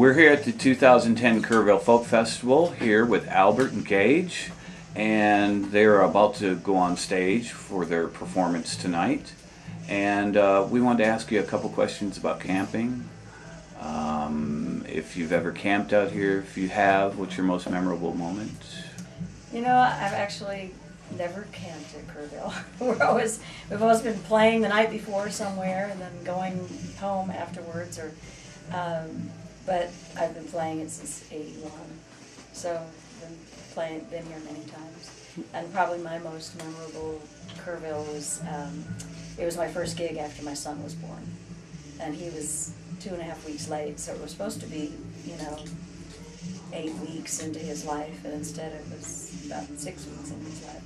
We're here at the 2010 Kerrville Folk Festival here with Albert and Gage, and they're about to go on stage for their performance tonight. And we wanted to ask you a couple questions about camping. If you've ever camped out here, if you have, what's your most memorable moment? You know, I've actually never camped at Kerrville. We've always been playing the night before somewhere and then going home afterwards. But I've been playing it since '81, so I've been here many times. And probably my most memorable Kerrville was it was my first gig after my son was born, and he was 2.5 weeks late. So it was supposed to be, 8 weeks into his life, and instead it was about 6 weeks into his life.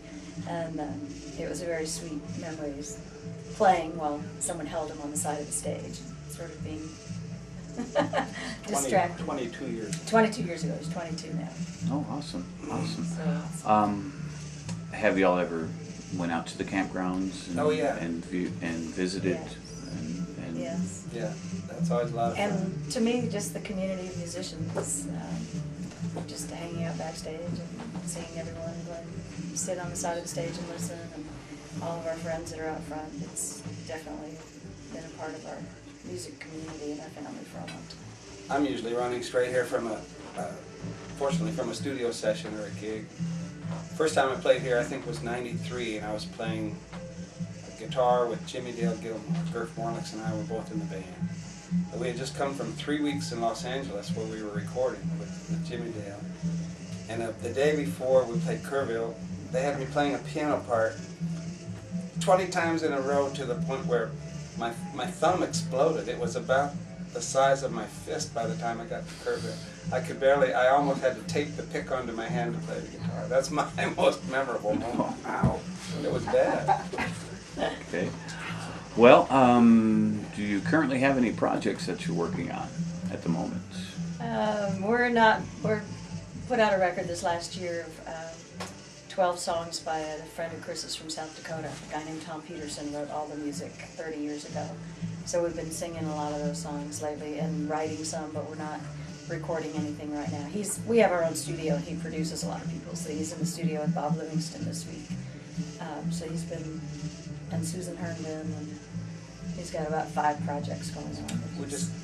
And it was a very sweet memories playing while someone held him on the side of the stage, sort of being distracted. 22 years. 22 years ago. He's 22 now. Oh, awesome, awesome. So, have y'all ever went out to the campgrounds and, Oh, yeah. and visited? Yeah. And yes. Yeah, that's always a lot of fun. And to me, just the community of musicians, just hanging out backstage and seeing everyone sit on the side of the stage and listen, and all of our friends that are out front. It's definitely been a part of our music community and our family for a long time. I'm usually running straight here from fortunately from a studio session or a gig. First time I played here, I think, was '93, and I was playing guitar with Jimmy Dale Gilmore. Gerf Morlix and I were both in the band. But we had just come from 3 weeks in Los Angeles where we were recording with Jimmy Dale. And the day before we played Kerrville, they had me playing a piano part 20 times in a row to the point where my thumb exploded. It was about the size of my fist by the time I got to Kerrville. I almost had to tape the pick onto my hand to play the guitar. That's my most memorable moment. Ow. It was bad. Okay. Well, do you currently have any projects that you're working on at the moment? We're put out a record this last year of 12 songs by a friend of Chris's from South Dakota. A guy named Tom Peterson wrote all the music 30 years ago. So we've been singing a lot of those songs lately and writing some, but we're not recording anything right now. We have our own studio, and he produces a lot of people. So he's in the studio with Bob Livingston this week. So he's been, and Susan Herndon, and he's got about 5 projects going on.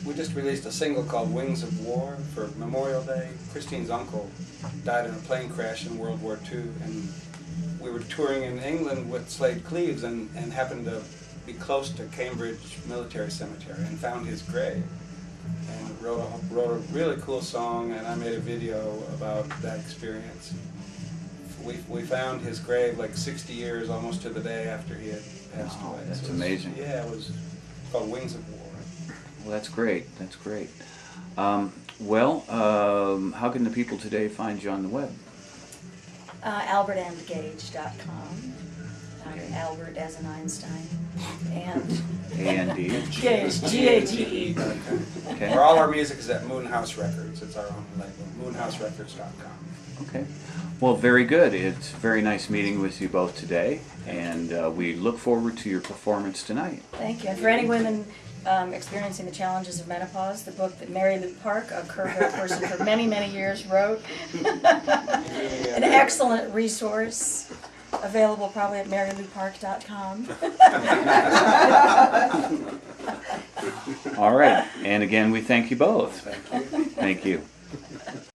We just released a single called Wings of War for Memorial Day. Christine's uncle died in a plane crash in World War II, and we were touring in England with Slade Cleaves and happened to be close to Cambridge Military Cemetery and found his grave, and wrote a really cool song, and I made a video about that experience. We found his grave like 60 years, almost to the day after he had passed away. That's amazing. Yeah, it was called Wings of War. Well, that's great. That's great. How can the people today find you on the web? AlbertandGage.com. Albert as in Einstein. And A-N-D. Gage, G-A-G-E. Okay. All our music is at Moonhouse Records. It's our own label, moonhouserecords.com. Okay. Well, very good. It's very nice meeting with you both today, and we look forward to your performance tonight. Thank you. And for any women experiencing the challenges of menopause, the book that Mary Lou Park, a Kerrville person for many, many years, wrote, an excellent resource, available probably at maryloupark.com. All right. And again, we thank you both. Thank you. Thank you.